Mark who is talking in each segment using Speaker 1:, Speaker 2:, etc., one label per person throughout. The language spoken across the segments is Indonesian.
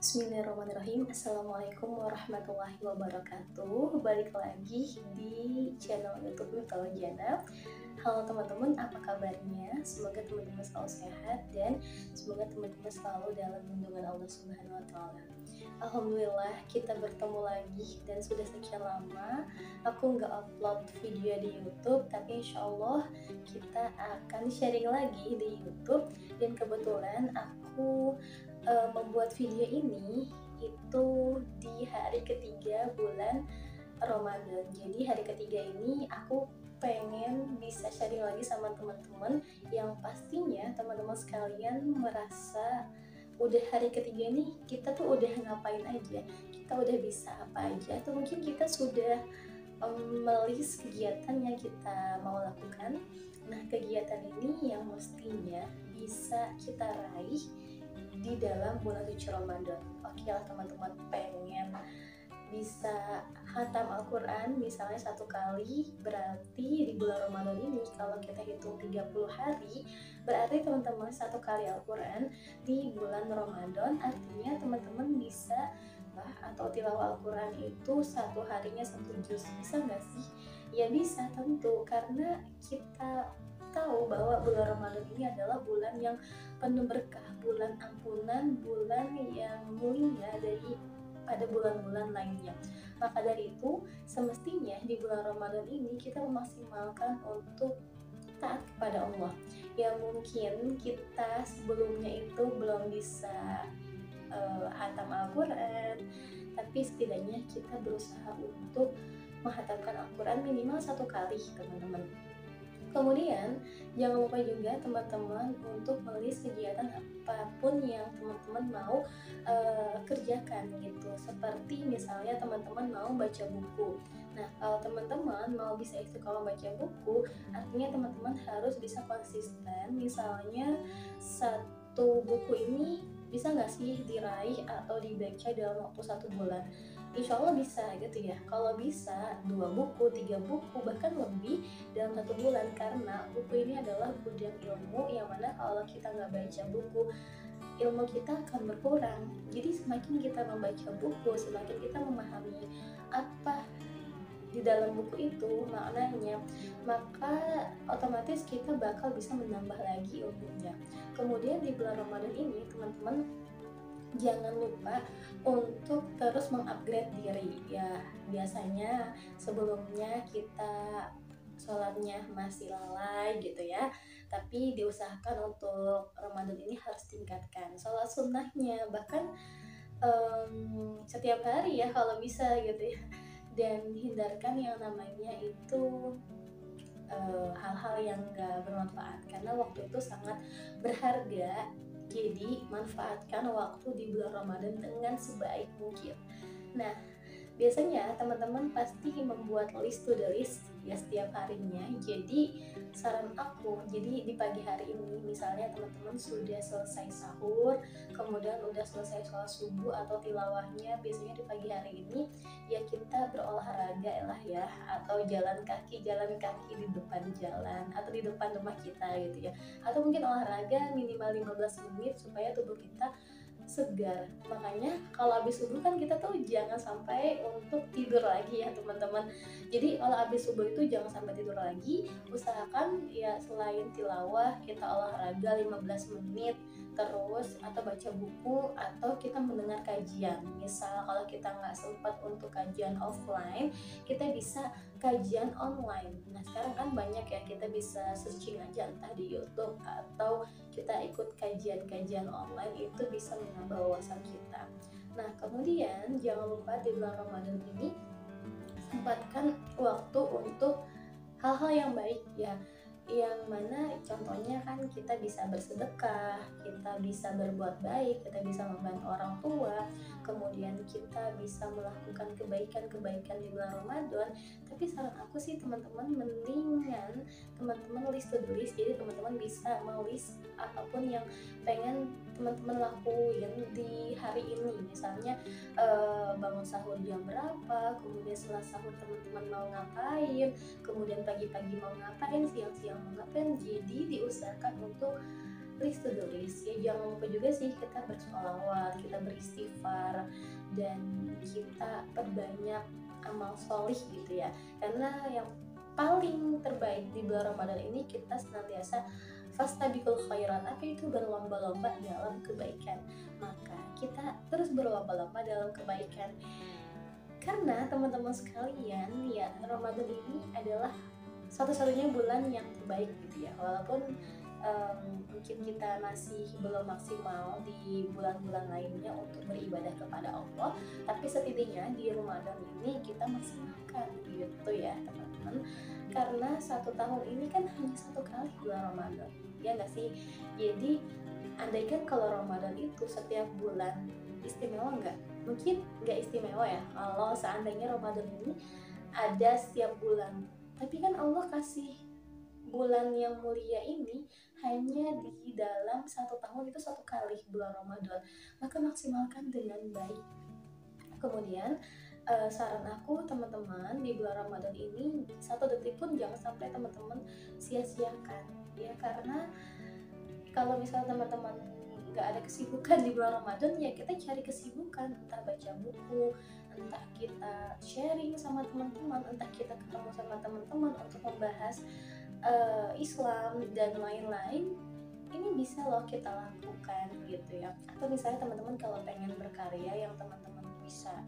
Speaker 1: Bismillahirrahmanirrahim. Assalamualaikum warahmatullahi wabarakatuh. Balik lagi di channel YouTube Miftahul Jannah. Halo teman-teman, apa kabarnya? Semoga teman-teman selalu sehat dan semoga teman-teman selalu dalam lindungan Allah Subhanahu wa taala. Alhamdulillah kita bertemu lagi dan sudah sekian lama aku nggak upload video di YouTube, tapi insya Allah kita akan sharing lagi di YouTube. Dan kebetulan aku membuat video ini itu di hari ketiga bulan Ramadan. Jadi hari ketiga ini aku pengen bisa sharing lagi sama teman-teman yang pastinya teman-teman sekalian merasa udah hari ketiga nih kita tuh udah ngapain aja, kita udah bisa apa aja, atau mungkin kita sudah melis kegiatan yang kita mau lakukan. Nah, kegiatan ini yang mestinya bisa kita raih di dalam bulan suci Ramadan. Oke lah teman-teman, pengen bisa khatam Al-Quran misalnya 1 kali, berarti di bulan Ramadan ini kalau kita hitung 30 hari, berarti teman-teman 1 kali Al-Quran di bulan Ramadan, artinya teman-teman bisa atau tilawah Al-Quran itu 1 harinya 1 juz. Bisa nggak sih? Ya bisa tentu, karena kita tahu bahwa bulan Ramadan ini adalah bulan yang penuh berkah, bulan ampunan, bulan yang mulia dari pada bulan-bulan lainnya. Maka dari itu semestinya di bulan Ramadan ini kita memaksimalkan untuk taat kepada Allah. Ya mungkin kita sebelumnya itu belum bisa khatam Al-Quran, tapi setidaknya kita berusaha untuk menghatamkan Al-Quran minimal 1 kali teman-teman. Kemudian jangan lupa juga teman-teman untuk menulis kegiatan apapun yang teman-teman mau kerjakan gitu. Seperti misalnya teman-teman mau baca buku. Nah, kalau teman-teman mau bisa istiqomah baca buku, artinya teman-teman harus bisa konsisten. Misalnya 1 buku ini bisa nggak sih diraih atau dibaca dalam waktu 1 bulan? Insya Allah bisa gitu ya. Kalau bisa 2 buku, 3 buku, bahkan lebih dalam 1 bulan, karena buku ini adalah gudang ilmu yang mana kalau kita nggak baca buku, ilmu kita akan berkurang. Jadi semakin kita membaca buku, semakin kita memahami apa di dalam buku itu maknanya, maka otomatis kita bakal bisa menambah lagi ilmunya. Kemudian di bulan Ramadan ini teman-teman jangan lupa untuk terus mengupgrade diri ya. Biasanya sebelumnya kita sholatnya masih lalai gitu ya, tapi diusahakan untuk Ramadan ini harus tingkatkan sholat sunnahnya, bahkan setiap hari ya kalau bisa gitu ya. Dan hindarkan yang namanya itu hal-hal yang gak bermanfaat, karena waktu itu sangat berharga. Jadi manfaatkan waktu di bulan Ramadan dengan sebaik mungkin. Nah, biasanya teman-teman pasti membuat list to the list ya setiap harinya. Jadi saran aku, jadi di pagi hari ini misalnya teman-teman sudah selesai sahur, kemudian udah selesai sholat subuh atau tilawahnya, biasanya di pagi hari ini ya kita berolahraga lah ya, atau jalan kaki di depan jalan atau di depan rumah kita gitu ya, atau mungkin olahraga minimal 15 menit supaya tubuh kita segar. Makanya kalau habis subuh kan kita tuh jangan sampai untuk tidur lagi ya teman-teman. Jadi kalau habis subuh itu jangan sampai tidur lagi, usahakan ya selain tilawah kita olahraga 15 menit terus, atau baca buku, atau kita mendengar kajian. Misal kalau kita nggak sempat untuk kajian offline, kita bisa kajian online. Nah sekarang kan banyak ya, kita bisa searching aja entah di YouTube atau kita ikut kajian-kajian online, itu bisa menambah wawasan kita. Nah kemudian jangan lupa di bulan Ramadan ini sempatkan waktu untuk hal-hal yang baik ya, yang mana contohnya kan kita bisa bersedekah, kita bisa berbuat baik, kita bisa membantu orang tua, kemudian kita bisa melakukan kebaikan-kebaikan di bulan Ramadan. Tapi saran aku sih teman-teman, mendingan teman-teman list to do list. Jadi teman-teman bisa menulis apapun yang pengen teman-teman lakuin di hari ini. Misalnya bangun sahur jam berapa, kemudian setelah sahur teman-teman mau ngapain, kemudian pagi-pagi mau ngapain, siang-siang mau ngapain. Jadi diusahakan untuk list to do list ya. Jangan lupa juga sih kita bersolawat, kita beristighfar, dan kita perbanyak amal solih gitu ya. Karena yang paling terbaik di bulan Ramadan ini kita senantiasa fastabiqul khairat. Apa itu? Berlomba-lomba dalam kebaikan. Maka kita terus berlomba-lomba dalam kebaikan. Karena teman-teman sekalian ya, Ramadan ini adalah satu-satunya bulan yang terbaik gitu ya. Walaupun mungkin kita masih belum maksimal di bulan-bulan lainnya untuk beribadah kepada Allah, tapi setidaknya di Ramadan ini kita maksimalkan gitu ya teman-teman. Karena satu tahun ini kan hanya satu kali bulan Ramadan, ya nggak sih? Jadi andaikan kalau Ramadan itu setiap bulan, istimewa nggak? Mungkin nggak istimewa ya kalau seandainya Ramadan ini ada setiap bulan. Tapi kan Allah kasih bulan yang mulia ini hanya di dalam satu tahun, itu satu kali bulan Ramadan. Maka maksimalkan dengan baik. Kemudian saran aku teman-teman, di bulan Ramadan ini satu detik pun jangan sampai teman-teman sia-siakan ya. Karena kalau misalnya teman-teman nggak ada kesibukan di bulan Ramadan, ya kita cari kesibukan, entah baca buku, entah kita sharing sama teman-teman, entah kita ketemu sama teman-teman untuk membahas Islam dan lain-lain. Ini bisa loh kita lakukan gitu ya. Atau misalnya teman-teman kalau pengen berkarya, yang teman-teman bisa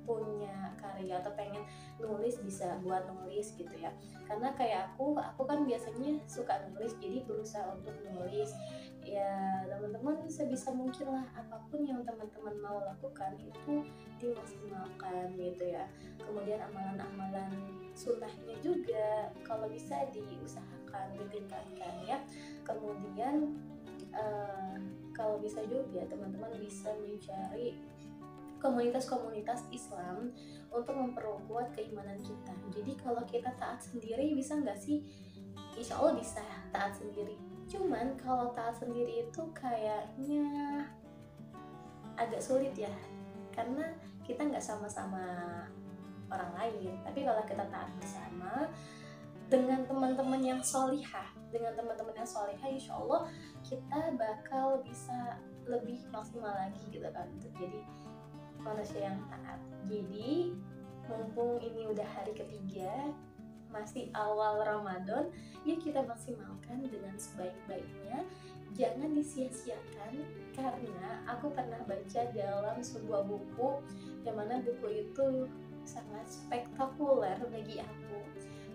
Speaker 1: punya karya atau pengen nulis, bisa buat nulis gitu ya. Karena kayak aku kan biasanya suka nulis, jadi berusaha untuk nulis ya. Teman-teman sebisa mungkin lah, apapun yang teman-teman mau lakukan itu dimaksimalkan gitu ya. Kemudian amalan-amalan sunnahnya juga kalau bisa diusahakan, ditingkatkan ya. Kemudian kalau bisa juga teman-teman bisa mencari komunitas-komunitas Islam untuk memperkuat keimanan kita. Jadi kalau kita taat sendiri bisa nggak sih? Insya Allah bisa taat sendiri. Cuman kalau taat sendiri itu kayaknya agak sulit ya, karena kita nggak sama-sama orang lain. Tapi kalau kita taat bersama dengan teman-teman yang solihah, insya Allah kita bakal bisa lebih maksimal lagi gitu kan, untuk jadi manusia yang taat. Jadi mumpung ini udah hari ketiga, masih awal Ramadan, ya kita maksimalkan dengan sebaik-baiknya. Jangan disia-siakan, karena aku pernah baca dalam sebuah buku, yang mana buku itu sangat spektakuler bagi aku,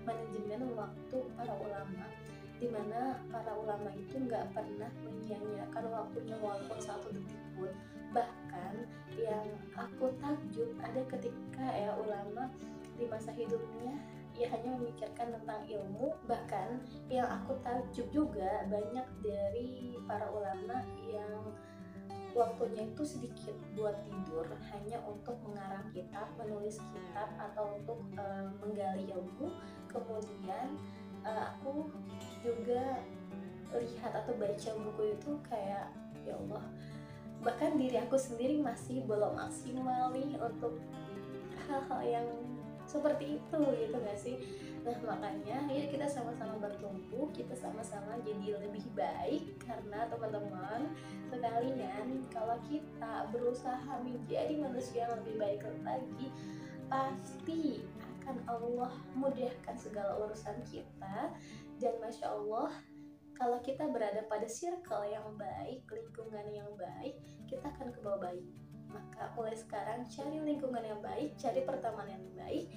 Speaker 1: manajemen waktu para ulama, dimana para ulama itu nggak pernah menyia-nyiakan waktunya walaupun satu detik pun. Bahkan yang aku takjub, ada ketika ya ulama di masa hidupnya ya hanya memikirkan tentang ilmu. Bahkan yang aku takjub juga, banyak dari para ulama yang waktunya itu sedikit buat tidur, hanya untuk mengarang kitab, menulis kitab, atau untuk menggali ilmu. Kemudian aku juga lihat atau baca buku itu kayak ya Allah, bahkan diri aku sendiri masih belum maksimal nih untuk hal-hal yang seperti itu gitu gak sih? Nah makanya ya kita sama-sama bertumbuh, kita sama-sama jadi lebih baik. Karena teman-teman sekalian, kalau kita berusaha menjadi manusia yang lebih baik lagi, pasti akan Allah mudahkan segala urusan kita. Dan Masya Allah, kalau kita berada pada circle yang baik, lingkungan yang baik, kita akan ke bawah baik. Maka mulai sekarang cari lingkungan yang baik, cari pertemanan yang baik.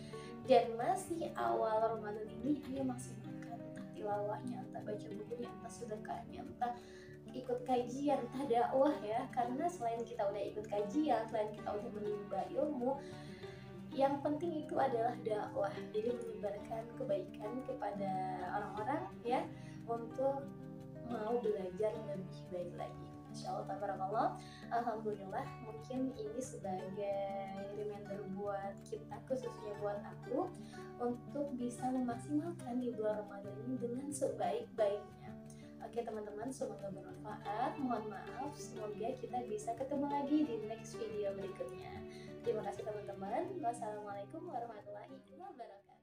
Speaker 1: Dan masih awal Ramadan ini, ayo maksimalkan entah tilawahnya, entah baca bukunya, entah sedekahnya, entah ikut kajian, entah dakwah ya. Karena selain kita udah ikut kajian, selain kita udah menimba ilmu, yang penting itu adalah dakwah. Jadi menyebarkan kebaikan kepada orang-orang ya, untuk mau belajar lebih baik lagi. Masya Allah, tabarakallah. Alhamdulillah, mungkin ini sebagai reminder buat kita, khususnya buat aku, untuk bisa memaksimalkan di bulan Ramadan ini dengan sebaik-baiknya. Oke teman-teman, semoga bermanfaat. Mohon maaf, semoga kita bisa ketemu lagi di next video berikutnya. Terima kasih teman-teman. Wassalamualaikum warahmatullahi wabarakatuh.